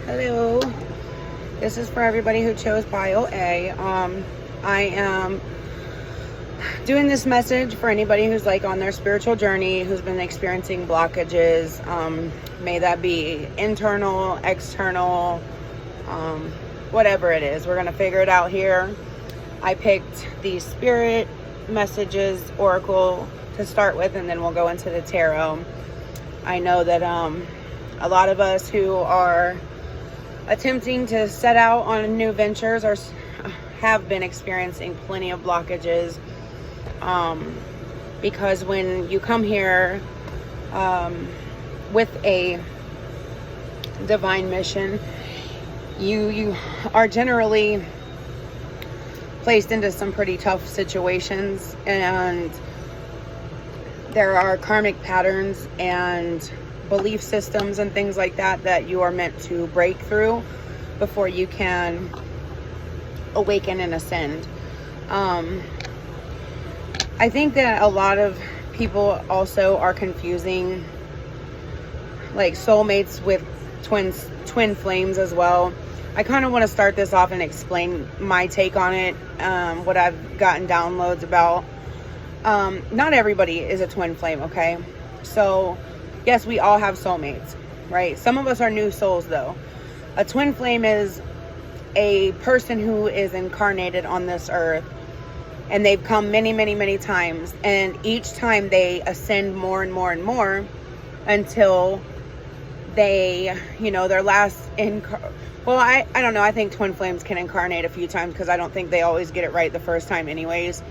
Hello. This is for everybody who chose Bio A. I am doing this message for anybody who's like on their spiritual journey, who's been experiencing blockages. May that be internal, external, whatever it is. We're going to figure it out here. I picked the spirit messages oracle to start with, and then we'll go into the tarot. I know that a lot of us who are attempting to set out on new ventures have been experiencing plenty of blockages, because when you come here with a divine mission, you are generally placed into some pretty tough situations, and there are karmic patterns and belief systems and things like that you are meant to break through before you can awaken and ascend. I think that a lot of people also are confusing like soulmates with twin flames as well. I kind of want to start this off and explain my take on it, what I've gotten downloads about. Not everybody is a twin flame, okay? So yes, we all have soulmates, right? Some of us are new souls though. A twin flame is a person who is incarnated on this earth, and they've come many times, and each time they ascend more and more and more until they, their last well, I don't know. I think twin flames can incarnate a few times because I don't think they always get it right the first time anyways.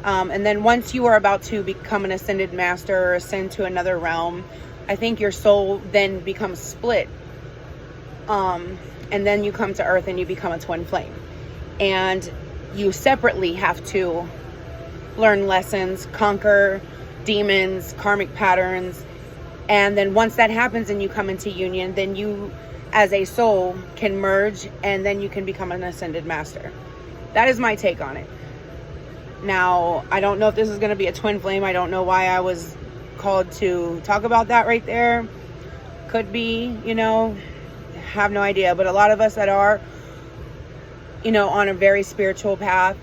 And then once you are about to become an ascended master or ascend to another realm, I think your soul then becomes split. And then you come to earth and you become a twin flame. And you separately have to learn lessons, conquer demons, karmic patterns. And then once that happens and you come into union, then you as a soul can merge, and then you can become an ascended master. That is my take on it. Now, I don't know if this is going to be a twin flame. I don't know why I was called to talk about that right there. Could be, have no idea. But a lot of us that are, on a very spiritual path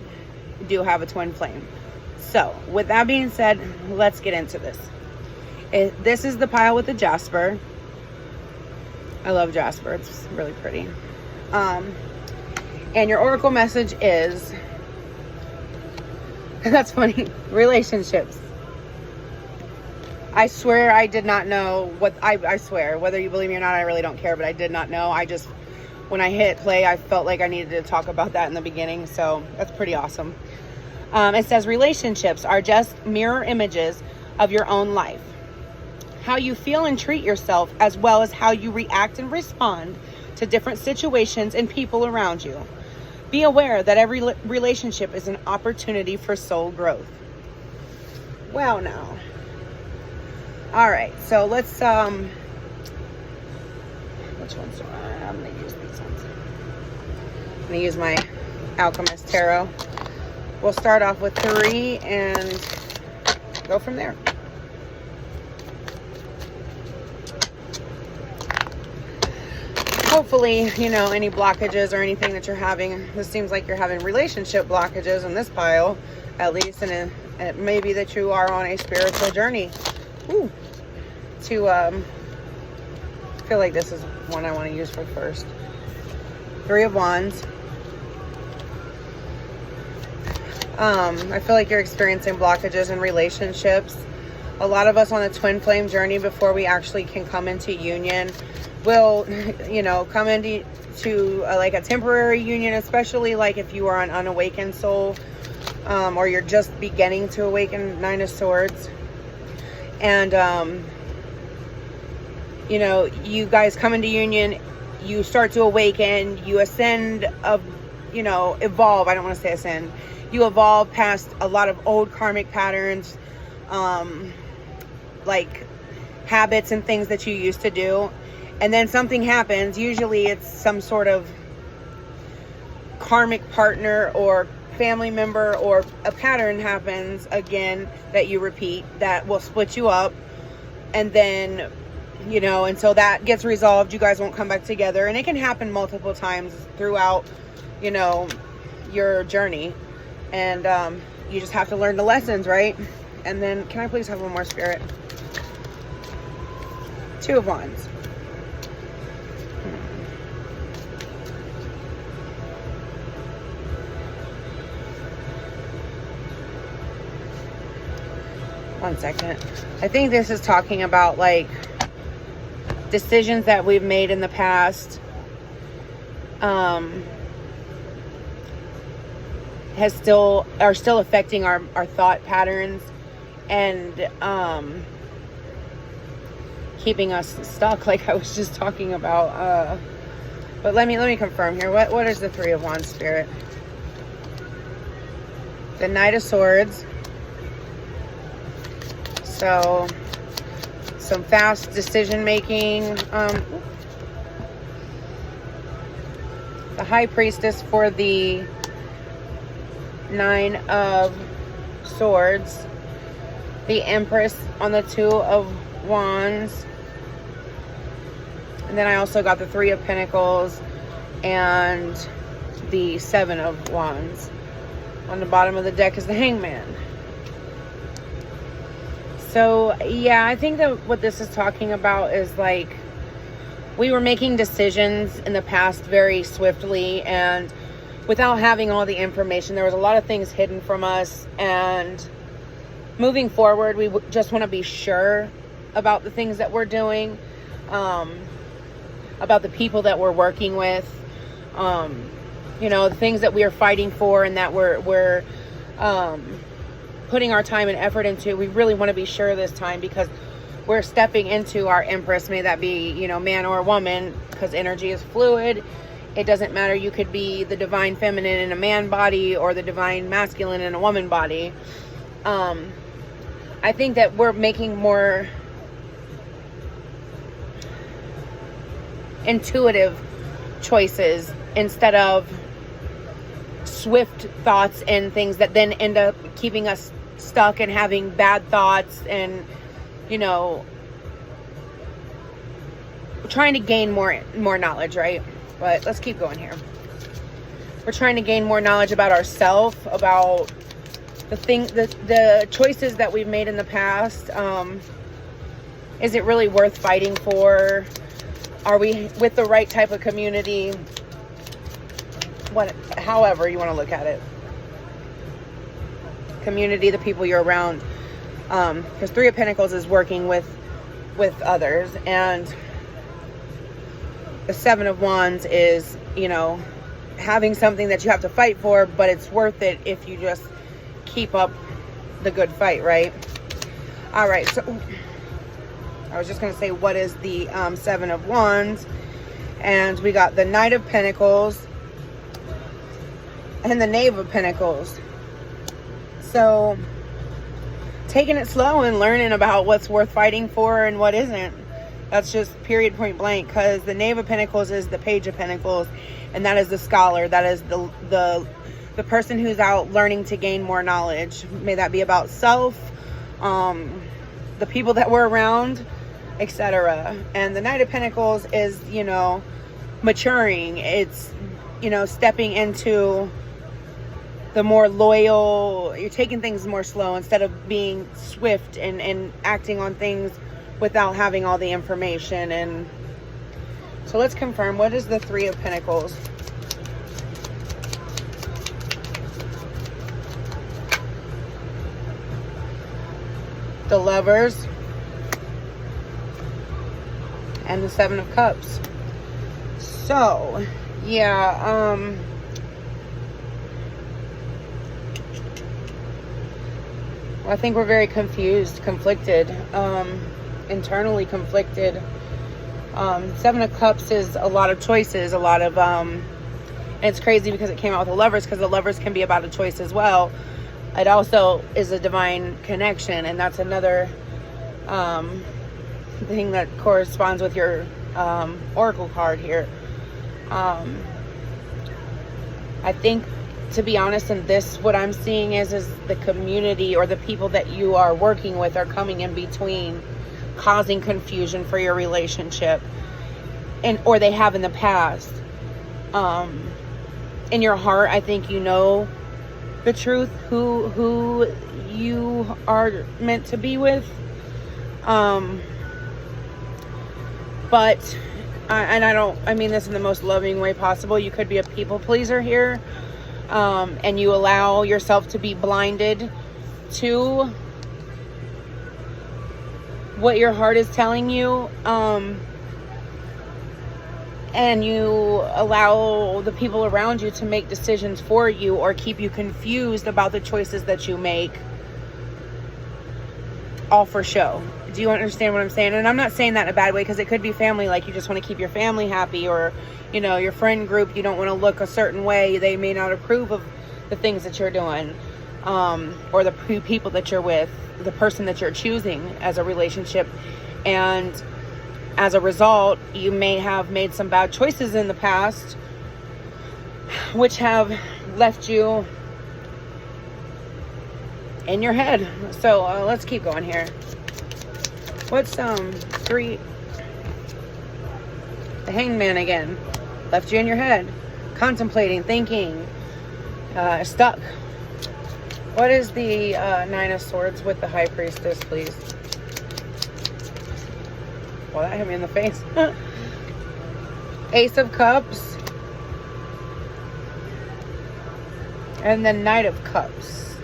do have a twin flame. So, with that being said, let's get into this. This is the pile with the jasper. I love jasper. It's really pretty. And your oracle message is... That's funny. Relationships. I swear I did not know what... I swear, whether you believe me or not, I really don't care, but I did not know. When I hit play, I felt like I needed to talk about that in the beginning, so that's pretty awesome. It says, relationships are just mirror images of your own life. How you feel and treat yourself, as well as how you react and respond to different situations and people around you. Be aware that every relationship is an opportunity for soul growth. Well, now. All right, so let's, which ones do I'm going to use these ones. I'm going to use my Alchemist Tarot. We'll start off with 3 and go from there. Hopefully, any blockages or anything that you're having. This seems like you're having relationship blockages in this pile, at least. And it may be that you are on a spiritual journey. I feel like this is one I want to use for first. 3 of Wands. I feel like you're experiencing blockages in relationships. A lot of us on a twin flame journey, before we actually can come into union, will, come into like a temporary union, especially like if you are an unawakened soul, or you're just beginning to awaken. 9 of Swords. And, you guys come into union, you start to awaken, you ascend evolve. I don't want to say ascend. You evolve past a lot of old karmic patterns, like habits and things that you used to do. And then something happens. Usually it's some sort of karmic partner or family member, or a pattern happens again that you repeat that will split you up. And then you know, until that gets resolved, you guys won't come back together. And it can happen multiple times throughout, you know, your journey. And you just have to learn the lessons, right? And then, can I please have one more, Spirit? Two of Wands. One second. I think this is talking about like decisions that we've made in the past are still affecting our thought patterns and keeping us stuck, like I was just talking about. But let me confirm here. What is the Three of Wands, Spirit? The Knight of Swords. So, some fast decision making. The High Priestess for the Nine of Swords. The Empress on the Two of Wands. And then I also got the Three of Pentacles and the Seven of Wands. On the bottom of the deck is the Hangman. So, yeah, I think that what this is talking about is like we were making decisions in the past very swiftly and without having all the information. There was a lot of things hidden from us, and moving forward, we just want to be sure about the things that we're doing, about the people that we're working with, you know, the things that we are fighting for and that we're putting our time and effort into. We really want to be sure this time because we're stepping into our Empress, may that be, you know, man or woman, because energy is fluid. It doesn't matter. You could be the divine feminine in a man body or the divine masculine in a woman body. I think that we're making more intuitive choices instead of swift thoughts and things that then end up keeping us stuck and having bad thoughts and, you know, trying to gain more knowledge, right? But let's keep going here. We're trying to gain more knowledge about ourselves, about the choices that we've made in the past. Is it really worth fighting for? Are we with the right type of community? However you want to look at it. Community, the people you're around. Because Three of Pentacles is working with others, and the Seven of Wands is, you know, having something that you have to fight for, but it's worth it if you just keep up the good fight, right? All right, so I was just going to say, what is the Seven of Wands? And we got the Knight of Pentacles and the Knave of Pentacles. So taking it slow and learning about what's worth fighting for and what isn't. That's just period, point blank, because the Knave of Pentacles is the Page of Pentacles, and that is the scholar. That is the person who's out learning to gain more knowledge. May that be about self, the people that we're around, etc. And the Knight of Pentacles is, you know, maturing. It's, you know, stepping into the more loyal. You're taking things more slow instead of being swift and acting on things without having all the information. And so let's confirm, what is the Three of Pentacles? The Lovers and the Seven of Cups. So yeah, I think we're very confused, conflicted, internally conflicted. Seven of Cups is a lot of choices, a lot of, and it's crazy because it came out with the Lovers, because the Lovers can be about a choice as well. It also is a divine connection, and that's another thing that corresponds with your oracle card here. I think, to be honest, in this, what I'm seeing is the community or the people that you are working with are coming in between causing confusion for your relationship, or they have in the past. In your heart, I think you know the truth, who you are meant to be with. But I mean this in the most loving way possible. You could be a people pleaser here, and you allow yourself to be blinded to what your heart is telling you, and you allow the people around you to make decisions for you or keep you confused about the choices that you make, all for show. Do you understand what I'm saying? And I'm not saying that in a bad way, because it could be family, like you just want to keep your family happy, or your friend group, you don't want to look a certain way. They may not approve of the things that you're doing, or the people that you're with, the person that you're choosing as a relationship. And as a result, you may have made some bad choices in the past, which have left you in your head. So let's keep going here. What's 3? The Hangman again. Left you in your head. Contemplating, thinking, stuck. What is the 9 of Swords with the High Priestess, please? Well, that hit me in the face. Ace of Cups. And the Knight of Cups.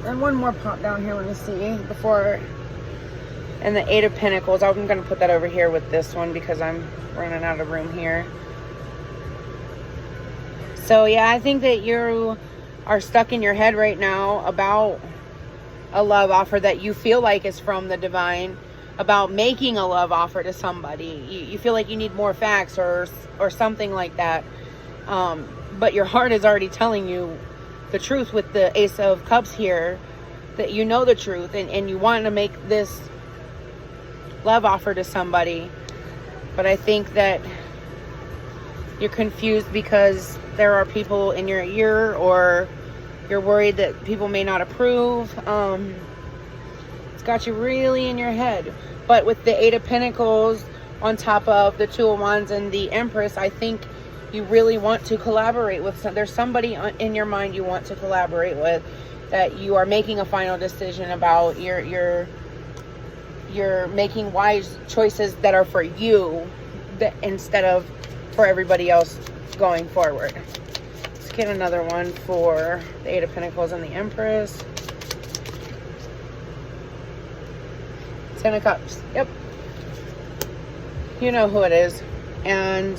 And one more pop down here, let me see, before, and the 8 of Pentacles. I'm going to put that over here with this one because I'm running out of room here. So yeah, I think that you are stuck in your head right now about a love offer that you feel like is from the divine, about making a love offer to somebody. You feel like you need more facts or something like that. But your heart is already telling you the truth with the Ace of Cups here, that you know the truth, and you want to make this love offer to somebody. But I think that you're confused because there are people in your ear, or you're worried that people may not approve. It's got you really in your head. But with the 8 of Pentacles on top of the 2 of Wands and the Empress, I think you really want to collaborate with there's somebody in your mind you want to collaborate with, that you are making a final decision about. You're making wise choices that are for you, instead of for everybody else going forward. Let's get another one for the 8 of Pentacles and the Empress. 10 of Cups. Yep. You know who it is. And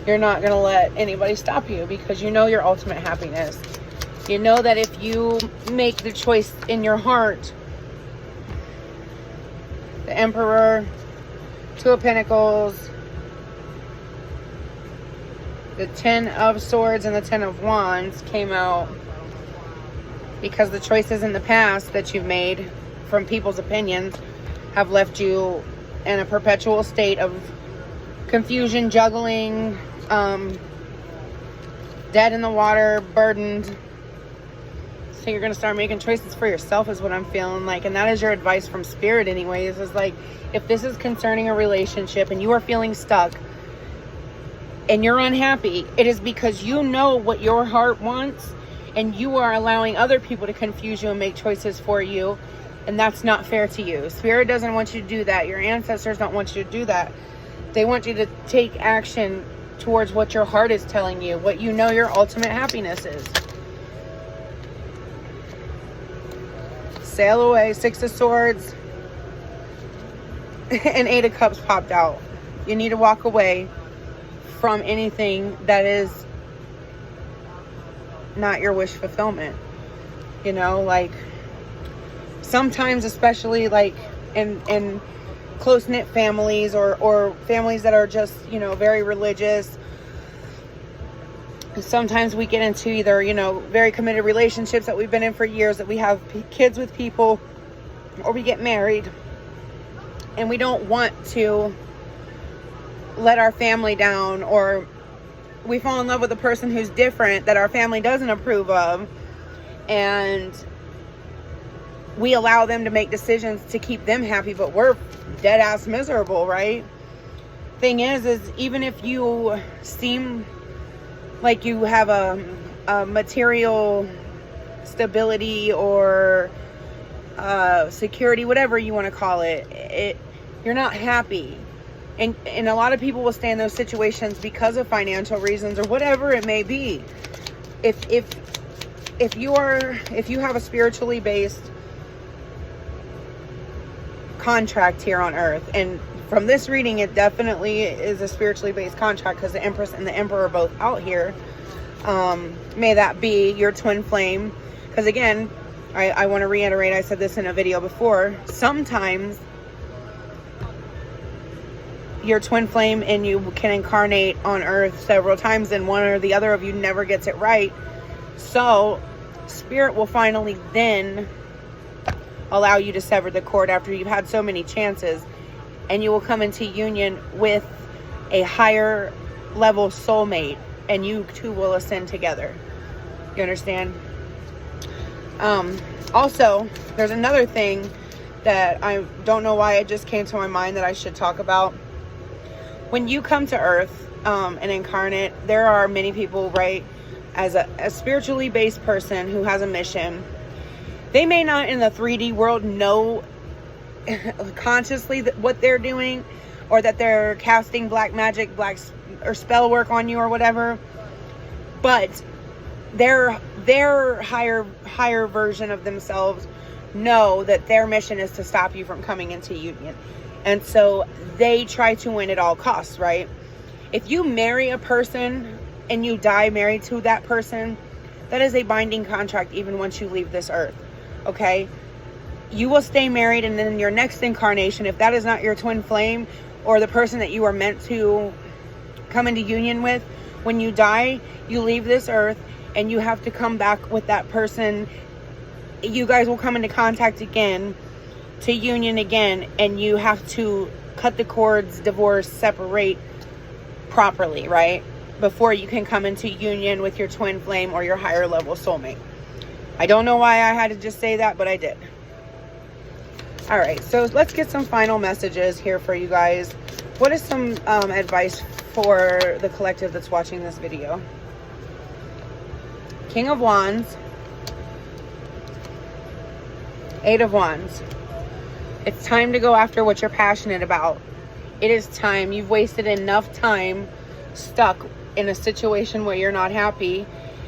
you're not going to let anybody stop you, because you know your ultimate happiness. You know that if you make the choice in your heart, the Emperor, 2 of Pentacles, the 10 of Swords and the 10 of Wands came out because the choices in the past that you've made from people's opinions have left you in a perpetual state of confusion, juggling, dead in the water, burdened. So you're going to start making choices for yourself, is what I'm feeling like. And that is your advice from Spirit anyways. Is like, if this is concerning a relationship and you are feeling stuck and you're unhappy, it is because you know what your heart wants, and you are allowing other people to confuse you and make choices for you. And that's not fair to you. Spirit doesn't want you to do that. Your ancestors don't want you to do that. They want you to take action towards what your heart is telling you, what you know your ultimate happiness is. Sail away. 6 of Swords and 8 of Cups popped out. You need to walk away from anything that is not your wish fulfillment. You know, like sometimes, especially like in close-knit families, or families that are just, you know, very religious, sometimes we get into either, you know, very committed relationships that we've been in for years, that we have kids with people, or we get married, and we don't want to let our family down, or we fall in love with a person who's different that our family doesn't approve of, and we allow them to make decisions to keep them happy, but we're dead ass miserable, right? Thing is even if you seem like you have a material stability or security, whatever you want to call it, you're not happy. And a lot of people will stay in those situations because of financial reasons or whatever it may be. If you have a spiritually based contract here on earth, and from this reading it definitely is a spiritually based contract because the Empress and the Emperor are both out here. May that be your twin flame, because again, I want to reiterate, I said this in a video before, sometimes your twin flame and you can incarnate on earth several times and one or the other of you never gets it right. So spirit will finally then allow you to sever the cord after you've had so many chances, and you will come into union with a higher level soulmate, and you two will ascend together. You understand? Also, there's another thing that I don't know why it just came to my mind that I should talk about. When you come to earth and incarnate, there are many people, right, as a spiritually based person who has a mission. They may not in the 3D world know consciously what they're doing, or that they're casting black magic, or spell work on you or whatever, but their higher version of themselves know that their mission is to stop you from coming into union. And so they try to win at all costs, right? If you marry a person and you die married to that person, that is a binding contract even once you leave this earth, okay? You will stay married, and then your next incarnation, if that is not your twin flame or the person that you are meant to come into union with, when you die, you leave this earth and you have to come back with that person. You guys will come into contact again, to union again, and you have to cut the cords, divorce, separate properly, right? Before you can come into union with your twin flame or your higher level soulmate. I don't know why I had to just say that, but I did. All right, so let's get some final messages here for you guys. What is some advice for the collective that's watching this video? King of Wands, Eight of Wands. It's time to go after what you're passionate about. It is time. You've wasted enough time stuck in a situation where you're not happy.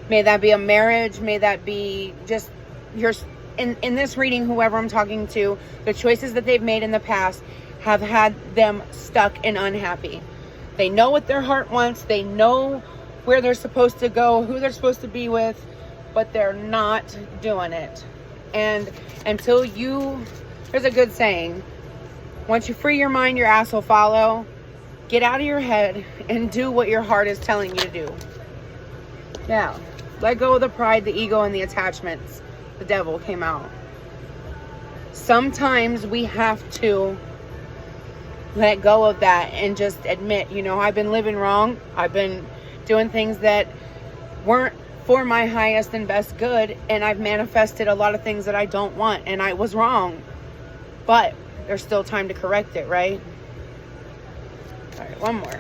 May that be a marriage, may that be just your, in this reading, whoever I'm talking to, the choices that they've made in the past have had them stuck and unhappy. They know what their heart wants, they know where they're supposed to go, who they're supposed to be with, but they're not doing it. And until you, there's a good saying, once you free your mind, your ass will follow. Get out of your head and do what your heart is telling you to do. Now, let go of the pride, the ego, and the attachments. The devil came out. Sometimes we have to let go of that and just admit, you know, I've been living wrong. I've been doing things that weren't for my highest and best good, and I've manifested a lot of things that I don't want, and I was wrong. But there's still time to correct it, right? All right, one more.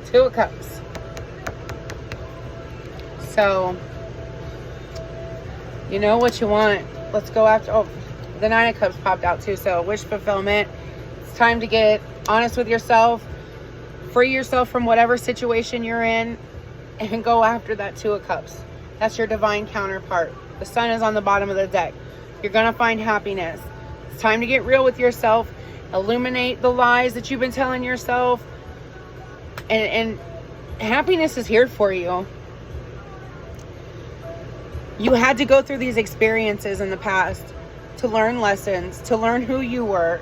Two of Cups. So, you know what you want. Let's go after, oh, the Nine of Cups popped out too. So, wish fulfillment. It's time to get honest with yourself. Free yourself from whatever situation you're in and go after that Two of Cups. That's your divine counterpart. The sun is on the bottom of the deck. You're going to find happiness. It's time to get real with yourself. Illuminate the lies that you've been telling yourself. And happiness is here for you. You had to go through these experiences in the past to learn lessons, to learn who you were.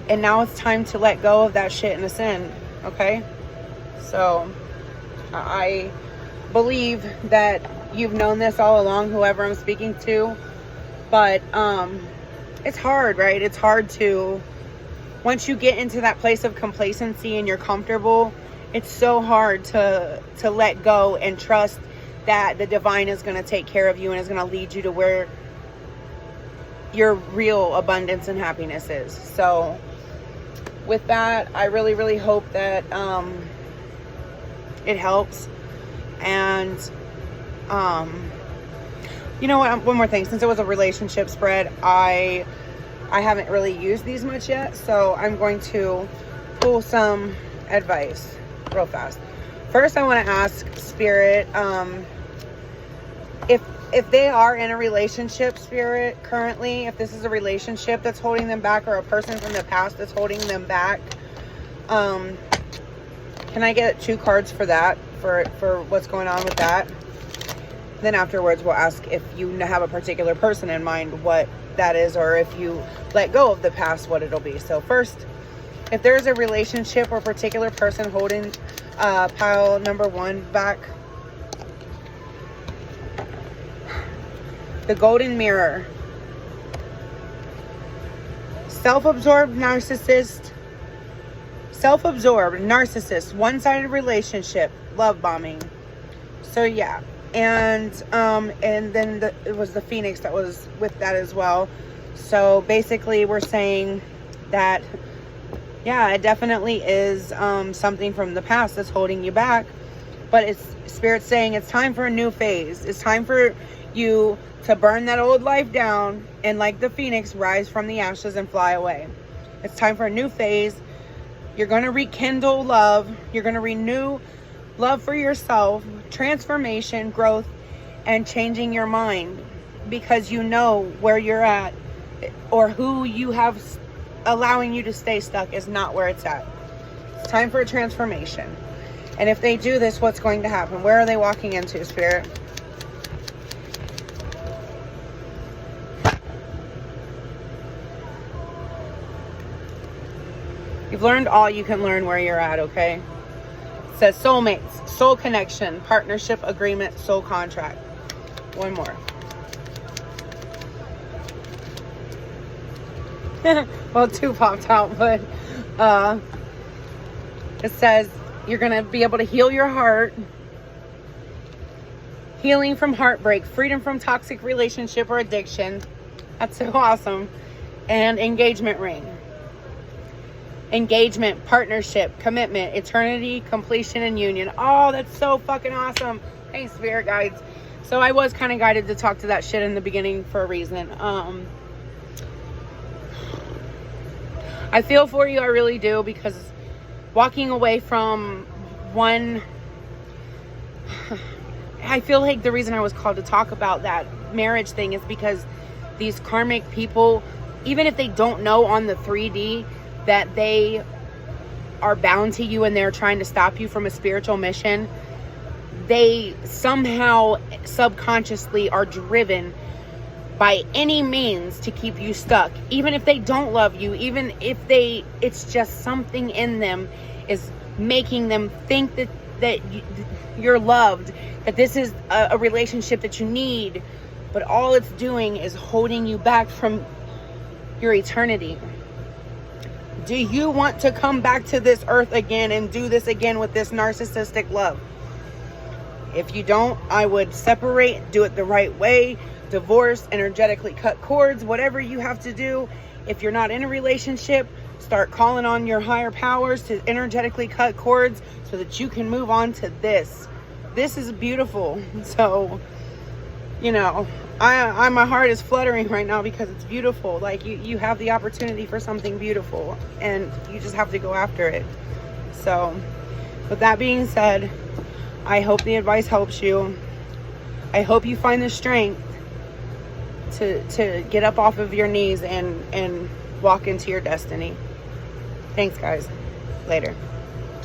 And now it's time to let go of that shit and ascend, okay? So, I believe that you've known this all along, whoever I'm speaking to. But, it's hard, right? It's hard to, once you get into that place of complacency and you're comfortable, it's so hard to let go and trust that the divine is going to take care of you and is going to lead you to where your real abundance and happiness is. So with that, I really, really hope that it helps. And you know what, one more thing, since it was a relationship spread, I haven't really used these much yet, so I'm going to pull some advice real fast. First, I want to ask Spirit, if they are in a relationship, Spirit, currently, if this is a relationship that's holding them back, or a person from the past that's holding them back, can I get 2 cards for that, for what's going on with that? Then afterwards, we'll ask if you have a particular person in mind, what that is, or if you let go of the past, what it'll be. So first, if there's a relationship or particular person holding pile number 1 back, the golden mirror, self-absorbed narcissist, one-sided relationship, love bombing. So yeah, and then it was the Phoenix that was with that as well. So basically, we're saying that, yeah, it definitely is something from the past that's holding you back, but it's Spirit saying it's time for a new phase. It's time for you to burn that old life down and, like the Phoenix, rise from the ashes and fly away. It's time for a new phase. You're going to rekindle love. You're going to renew love for yourself, transformation, growth, and changing your mind, because you know where you're at, or who you have allowing you to stay stuck is not where it's at. It's time for a transformation. And if they do this, what's going to happen? Where are they walking into, Spirit? You've learned all you can learn where you're at, okay? It says soulmates, soul connection, partnership, agreement, soul contract. One more. Well, 2 popped out, but it says you're going to be able to heal your heart, healing from heartbreak, freedom from toxic relationship or addiction. That's so awesome. And engagement ring. Engagement, partnership, commitment, eternity, completion, and union. Oh, that's so fucking awesome. Thanks, Spirit guides. So I was kind of guided to talk to that shit in the beginning for a reason. I feel for you, I really do, because walking away from one, I feel like the reason I was called to talk about that marriage thing is because these karmic people, even if they don't know on the 3D that they are bound to you and they're trying to stop you from a spiritual mission, they somehow subconsciously are driven by any means to keep you stuck. Even if they don't love you, even if it's just something in them is making them think that you're loved, that this is a relationship that you need, but all it's doing is holding you back from your eternity. Do you want to come back to this earth again and do this again with this narcissistic love? If you don't, I would separate, do it the right way, divorce, energetically cut cords, whatever you have to do. If you're not in a relationship, start calling on your higher powers to energetically cut cords so that you can move on to this. This is beautiful. So, you know, my heart is fluttering right now because it's beautiful. Like you have the opportunity for something beautiful and you just have to go after it. So with that being said, I hope the advice helps you. I hope you find the strength to get up off of your knees and walk into your destiny. Thanks, guys. Later.